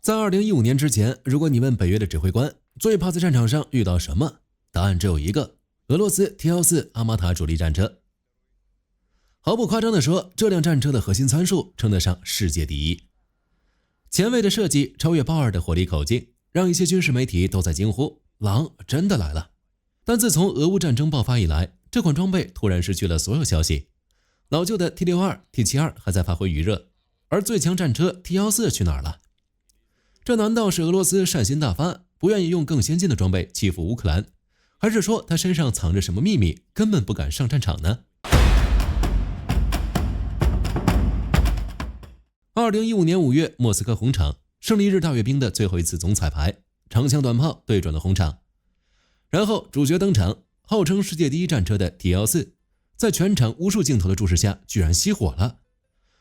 在2015年之前，如果你問北約的指揮官最怕在戰場上遇到什麼，答案只有一個：俄羅斯 T-14阿瑪塔主力戰車。毫不誇張地說，這輛戰車的核心參數稱得上世界第一。前衛的設計超越豹二的火力口徑，讓一些軍事媒體都在驚呼：狼真的來了！但自從俄烏戰爭爆發以來，這款裝備突然失去了所有消息。老舊的 T-62、T-72還在發揮餘熱，而最強戰車 T-14去哪兒了？這難道是俄羅斯善心大發，不願意用更先進的裝備欺負烏克蘭，還是說他身上藏着什麼秘密，根本不敢上戰場呢？2015年5月，莫斯科紅場，勝利日大閱兵的最後一次總彩排，長槍短炮對準了紅場，然後主角登場，號稱世界第一戰車的 T-14，在全場無數鏡頭的注視下，居然熄火了。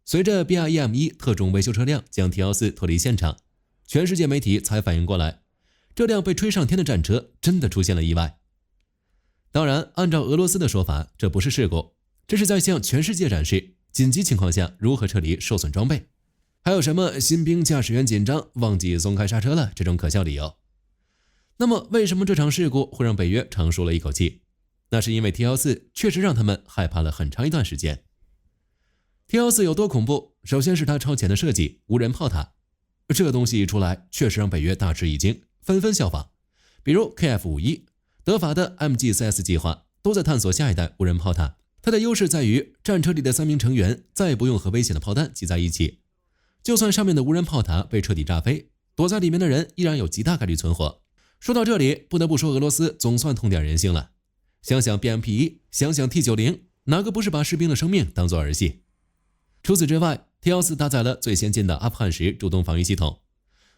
隨着 BREM-1特種維修車輛將 T-14脫離現場，全世界媒體才反應過來，這輛被吹上天的戰車真的出現了意外。當然，按照俄羅斯的說法，這不是事故，這是在向全世界展示緊急情況下如何撤離受損裝備，還有什麼新兵駕駛員緊張忘記鬆開剎車了這種可笑理由。那麼，為什麼這場事故會讓北約長舒了一口氣？那是因為 T-14確實讓他們害怕了很長一段時間。T-14有多恐怖？首先是它超前的設計，無人炮塔。這個東西一出來，確實讓北約大吃一驚，紛紛效仿。比如 KF-51、德法的 MGCS 計劃都在探索下一代無人炮塔。它的優勢在於，戰車裡的3名成員再也不用和危險的炮彈擠在一起，就算上面的無人炮塔被徹底炸飛，躲在裡面的人依然有極大概率存活。說到這裡，不得不說俄羅斯總算通點人性了。想想 BMP-1，想想 T-90，哪個不是把士兵的生命當作兒戲？除此之外， T-14搭載了最先進的阿富汗式主動防禦系統，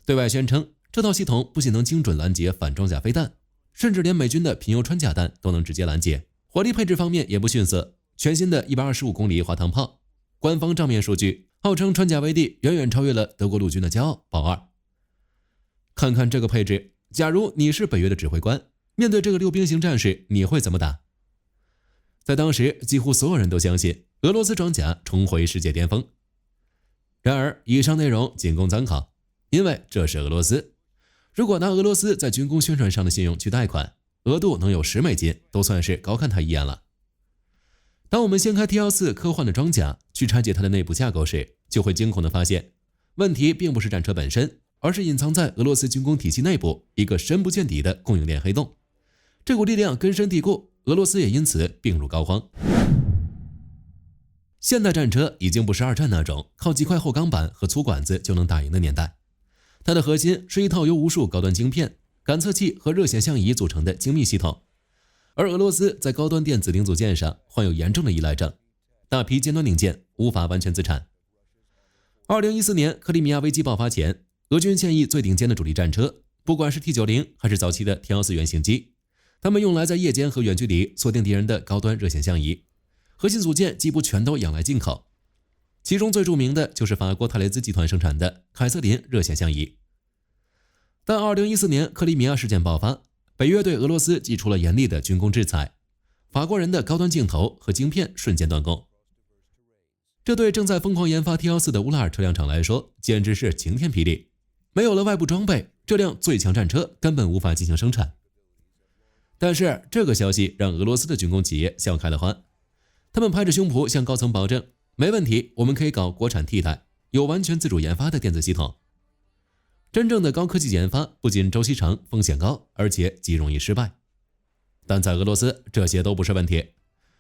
對外宣稱這套系統不僅能精準攔截反裝甲飛彈，甚至連美軍的貧鈾穿甲彈都能直接攔截。火力配置方面也不遜色，全新的125公里滑膛炮，官方賬面數據號稱穿甲威力遠遠超越了德國陸軍的驕傲豹二。看看這個配置，假如你是北約的指揮官，面對這個6兵型戰士，你會怎麼打？在當時，幾乎所有人都相信俄羅斯裝甲重回世界巔峰。然而，以上內容僅供參考，因為這是俄羅斯。如果拿俄羅斯在軍工宣傳上的信用去貸款，額度能有$10都算是高看他一眼了。當我們掀開 T-14科幻的裝甲，去拆解它的內部架構時，就會驚恐地發現，問題並不是戰車本身，而是隱藏在俄羅斯軍工體系內部一個深不見底的供應鏈黑洞。這股力量根深蒂固，俄羅斯也因此病入膏肓。現代戰車已經不是二戰那種靠幾塊厚鋼板和粗管子就能打贏的年代，它的核心是一套由無數高端晶片、感測器和熱顯像儀組成的精密系統。而俄羅斯在高端電子零組件上患有嚴重的依賴症，大批尖端零件無法完全自產。2014年克里米亞危機爆發前，俄軍現役最頂尖的主力戰車，不管是 T-90還是早期的 T-14原型機，他們用來在夜間和遠距離鎖定敵人的高端熱顯像儀，核心組件幾乎全都仰賴進口，其中最著名的就是法國泰雷茲集团生產的凱瑟琳熱顯像儀。但2014年克里米亞事件爆發，北約對俄羅斯祭出了嚴厲的軍工制裁，法國人的高端鏡頭和晶片瞬間斷供。這對正在瘋狂研發 T-14的烏拉爾車輛廠來說，簡直是晴天霹靂。沒有了外部裝備，這輛最強戰車根本無法進行生產。但是這個消息讓俄羅斯的軍工企業笑開了花。他們拍着胸脯向高層保證，沒問題，我們可以搞國產替代，有完全自主研发的電子系統。真正的高科技研发不僅周期長、風險高，而且極容易失敗。但在俄羅斯，這些都不是問題。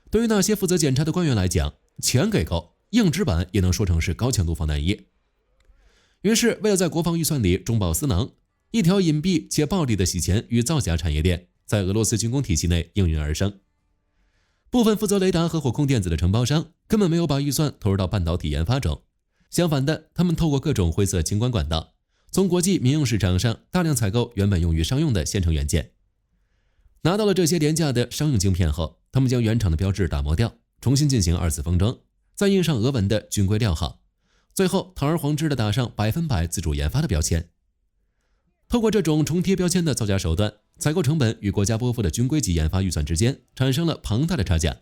對於那些負責檢查的官員來講，錢給夠，硬紙板也能說成是高強度防彈衣。於是，為了在國防預算裡中飽私囊，一條隱蔽且暴利的洗錢與造假產業鏈在俄羅斯軍工體系內應運而生。部分負責雷達和火控電子的承包商根本沒有把預算投入到半導體研發中，相反的，他們透過各種灰色清關管道，從國際民用市場上大量採購原本用於商用的現成元件。拿到了這些廉價的商用晶片後，他們將原廠的標誌打磨掉，重新進行二次封裝，再印上俄文的軍規料號，最後堂而皇之地打上100%自主研發的標籤。透過這種重貼標籤的造假手段，採購成本與國家撥付的軍規級研發預算之間產生了龐大的差價，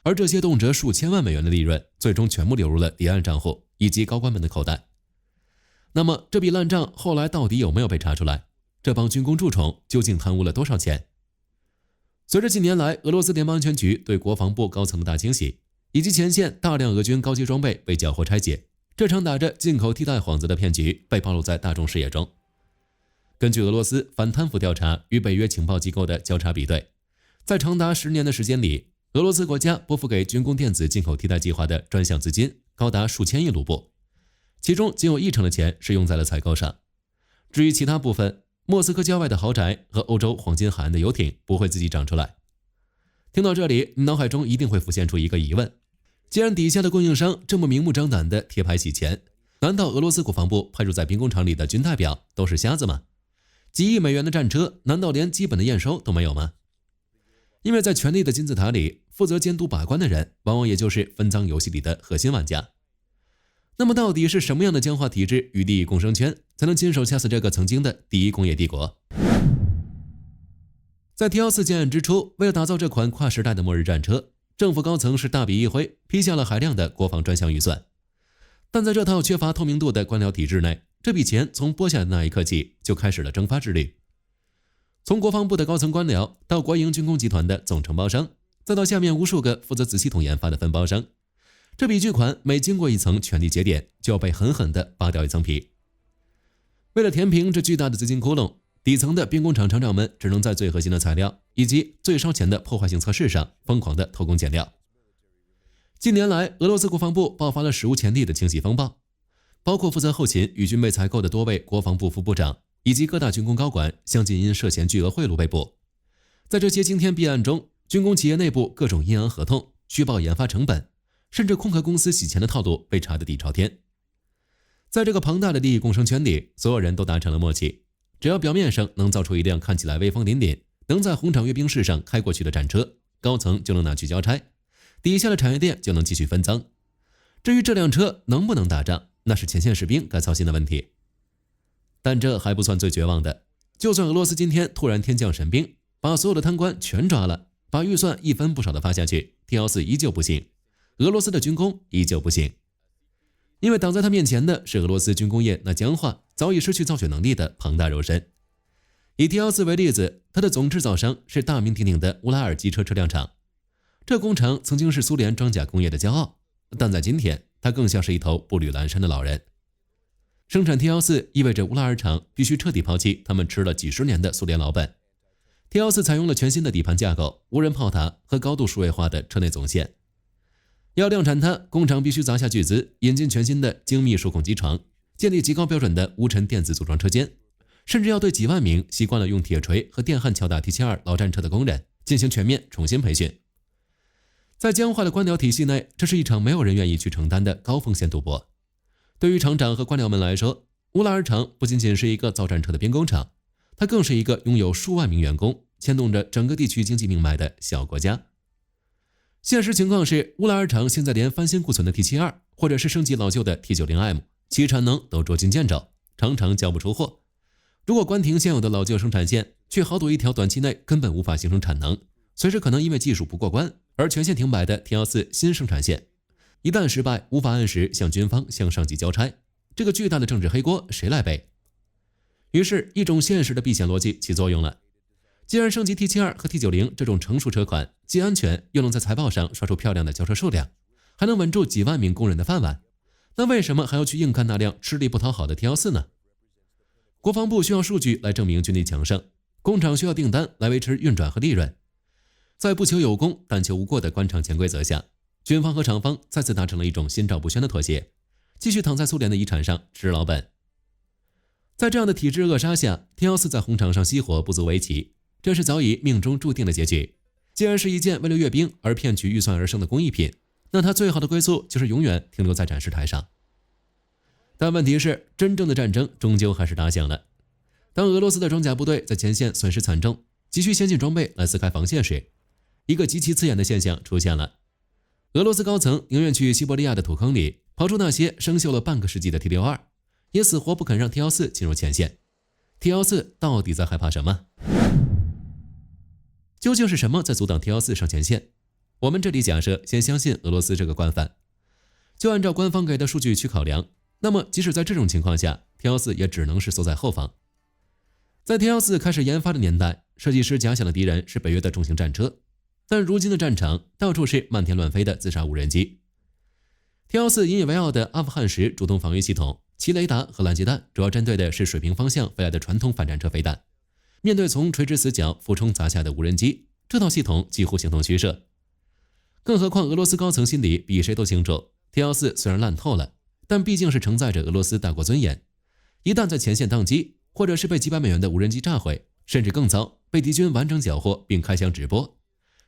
而這些動輒數千萬美元的利潤，最終全部流入了敵暗賬戶以及高官們的口袋。那麼這筆爛賬後來到底有沒有被查出來？這幫軍工蛀蟲究竟貪污了多少錢？隨着近年來俄羅斯联邦安全局对國防部高层的大清洗，以及前線大量俄軍高級装備被缴获拆解，這場打着進口替代幌子的騙局被暴露在大眾視野中。根据俄羅斯反貪腐調查與北約情報機構的交叉比對，在長達10年的時間裡，俄羅斯國家撥付給軍工電子進口替代計劃的專項資金高達數千億盧布，其中僅有10%的錢是用在了採購上。至於其他部分，莫斯科郊外的豪宅和歐洲黃金海岸的遊艇不會自己長出來。聽到這裡，你腦海中一定會浮現出一個疑問：既然底下的供應商這麼明目張膽的貼牌洗錢，難道俄羅斯國防部派駐在兵工廠裡的軍代表都是瞎子嗎？幾億美元的戰車，難道連基本的驗收都沒有嗎？因為在權力的金字塔裡，負責監督把關的人，往往也就是分赃遊戲裡的核心玩家。那麼到底是什麼樣的僵化體制與利益共生圈，才能親手掐死這個曾經的第一工業帝國？在 T-14建案之初，為了打造這款跨時代的末日戰車，政府高層是大筆一揮，批下了海量的國防專項預算。但在這套缺乏透明度的官僚體制內，這筆錢從撥下的那一刻起，就開始了蒸發之旅。從國防部的高層官僚，到國營軍工集團的總承包商，再到下面無數個負責子系統研發的分包商，這筆巨款每經過一層權力節點，就要被狠狠地扒掉一層皮。為了填平這巨大的資金窟窿，底層的兵工廠廠長們只能在最核心的材料以及最燒錢的破壞性測試上瘋狂地偷工減料。近年來，俄羅斯國防部爆發了史無前例的清洗風暴，包括負責後勤與軍備採購的多位國防部副部長以及各大軍工高管相继因涉嫌巨額賄賂被捕。在這些驚天弊案中，軍工企業內部各種陰陽合同、虛報研發成本，甚至空殼公司洗錢的套路被查得底朝天。在這個龐大的利益共生圈裡，所有人都達成了默契，只要表面上能造出一輛看起來威風凜凜，能在紅場閱兵式上開過去的戰車，高層就能拿去交差，底下的產業鏈就能繼續分贓。至於這輛車能不能打仗，那是前線士兵該操心的問題。但這還不算最絕望的，就算俄羅斯今天突然天降神兵，把所有的貪官全抓了，把預算一分不少的發下去， T-14依舊不行，俄羅斯的軍工依舊不行。因為擋在他面前的是俄羅斯軍工業那僵化、早已失去造血能力的龐大肉身。以 T-14為例子，它的總制造商是大名鼎鼎的烏拉爾機車車輛廠。這工廠曾經是蘇聯裝甲工業的驕傲，但在今天，它更像是一頭步履蹣跚的老人。生產 T-14意味着烏拉爾廠必須徹底拋棄他們吃了幾十年的蘇聯老本。T-14採用了全新的底盤架構、無人炮塔和高度數位化的車內總線。要量產它，工廠必須砸下巨資，引進全新的精密数控機床，建立極高標準的無塵電子組裝車間，甚至要對幾萬名習慣了用鐵錘和電焊敲打 T-72老戰車的工人進行全面重新培訓。在僵化的官僚體系內，這是一場沒有人願意去承擔的高風險賭博。對於廠長和官僚們來說，烏拉爾廠不僅僅是一個造戰車的兵工廠，它更是一個擁有數萬名員工、牽動着整個地區經濟命脈的小國家。現實情況是，烏拉爾廠現在連翻新庫存的 T-72，或者是升級老舊的 T-90M， 其產能都捉襟見肘，常常交不出貨。如果關停現有的老舊生產線，卻豪賭一條短期內根本無法形成產能，隨時可能因為技術不過關而全線停擺的 T-14新生產線，一旦失敗，無法按時向軍方向上級交差，這个巨大的政治黑鍋誰來背？於是，一種現實的避險邏輯起作用了。既然升級 T-72和 T-90這種成熟車款既安全，又能在財報上刷出漂亮的交車數量，還能穩住幾萬名工人的飯碗，那為什麼還要去硬幹那輛吃力不討好的 T-14呢？國防部需要數據來證明軍力強盛，工廠需要訂單來維持運轉和利潤。在不求有功但求無過的官場潛規則下，軍方和廠方再次達成了一種心照不宣的妥協，繼續躺在蘇聯的遺產上吃老本。在這樣的體制扼殺下， T-14在紅場上熄火不足為奇，這是早已命中注定的結局。既然是一件為了閱兵而騙取預算而生的工藝品，那它最好的歸宿就是永遠停留在展示台上。但問題是，真正的戰爭終究還是打響了。當俄羅斯的裝甲部隊在前線損失慘重，急需先進裝備來撕開防線時，一個極其刺眼的現象出現了。俄羅斯高層寧願去西伯利亞的土坑裡刨出那些生鏽了半個世紀的 T-62，也死活不肯讓 T-14進入前線。T-14到底在害怕什麼？究竟是什麼在阻擋 T-14上前線？我們這裡假設先相信俄羅斯這個慣犯。就按照官方給的數據去考量，那麼即使在這種情況下，T-14也只能是縮在後方。在 T-14開始研發的年代，設計師假想的敵人是北約的重型戰車，但如今的戰場到處是漫天亂飛的自殺無人機。T-14引以為傲的阿富汗式主動防禦系統，其雷達和拦截彈主要針對的是水平方向飛來的傳統反戰車飛彈。面對從垂直死角俯衝砸下的無人機，這套系統幾乎形同虛設。更何況俄羅斯高層心裡比誰都清楚， T-14雖然爛透了，但畢竟是承載着俄羅斯大國尊嚴。一旦在前線宕機，或者是被幾百美元的無人機炸毀，甚至更糟，被敵軍完整繳獲並開箱直播，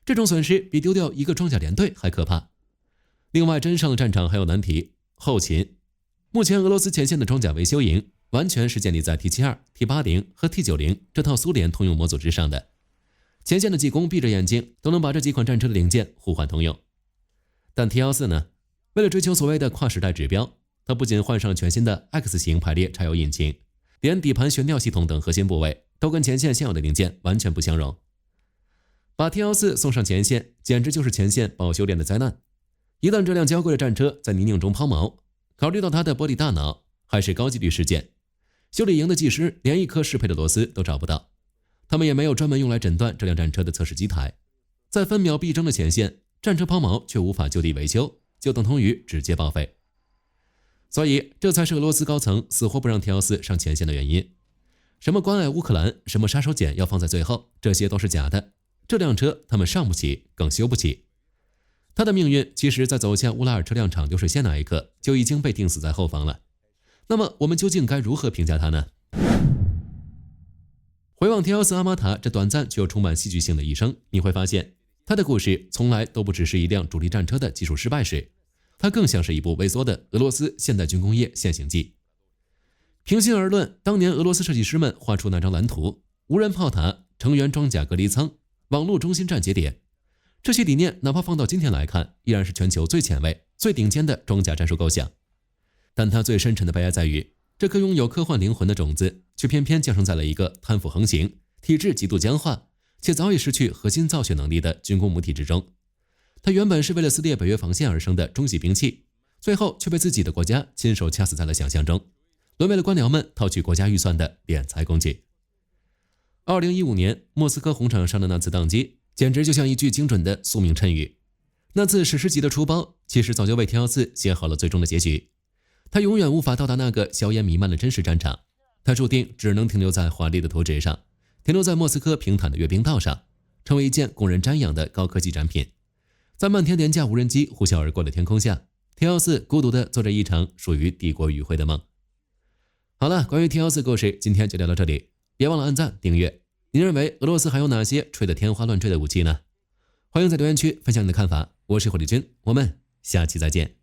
這種損失比丟掉一個裝甲連隊還可怕。另外，真上了戰場還有難題，後勤。目前俄羅斯前線的装甲維修营完全是建立在 T-72、T-80和 T-90這套蘇聯通用模組之上的，前線的技工閉着眼睛都能把這幾款戰車的零件互换通用。但 T-14呢？為了追求所謂的跨时代指標，它不僅換上了全新的 X 型排列柴油引擎，連底盤懸吊系統等核心部位都跟前線现有的零件完全不相容。把 T-14送上前線，簡直就是前線保修鏈的災難。一旦這輛嬌貴的戰車在泥濘中拋錨，考慮到它的玻璃大腦還是高幾率事件，修理營的技師連一顆適配的螺絲都找不到，他們也沒有專門用來診斷這輛戰車的測試機台。在分秒必爭的前線，戰車拋錨卻無法就地維修，就等同於直接報廢。所以這才是俄羅斯高層死活不讓 T-14上前線的原因。什麼關愛烏克蘭，什麼殺手鐧要放在最後，這些都是假的。這輛車他們上不起，更修不起。他的命運其實在走向烏拉爾車輛廠流水線那一刻就已經被定死在後方了。那麼我們究竟該如何評價他呢？回望 T-14阿瑪塔這短暫卻又充滿戲劇性的一生，你會發現他的故事從來都不只是一輛主力戰車的技術失敗史，它更像是一部微縮的俄羅斯現代軍工業現形記。平心而論，當年俄羅斯設計師們畫出那張藍圖，無人炮塔、成員裝甲隔離艙、網絡中心站節點，這些理念哪怕放到今天來看，依然是全球最前衛、最頂尖的裝甲戰術構想。但它最深沉的悲哀在於，這顆擁有科幻靈魂的種子，卻偏偏降生在了一個貪腐橫行、體制極度僵化，且早已失去核心造血能力的軍工母體之中。它原本是為了撕裂北約防線而生的中級兵器，最後卻被自己的國家親手掐死在了想象中，淪為了官僚們套取國家預算的斂財工具。2015年莫斯科紅場上的那次宕機，簡直就像一句精準的宿命讖語。那次史詩級的出包，其實早就為 T-14寫好了最終的結局。他永遠無法到達那個硝煙彌漫的真實戰場，他注定只能停留在華麗的圖紙上，停留在莫斯科平坦的閱兵道上，成為一件供人瞻仰的高科技展品。在漫天廉價無人機呼嘯而過的天空下， T-14孤獨地做着一場屬於帝國餘暉的夢。好了，關於 T-14故事今天就聊到這裡，別忘了按讚訂閱。你認為俄羅斯還有哪些吹得天花亂墜的武器呢？歡迎在留言區分享你的看法。我是火力軍，我們下期再見。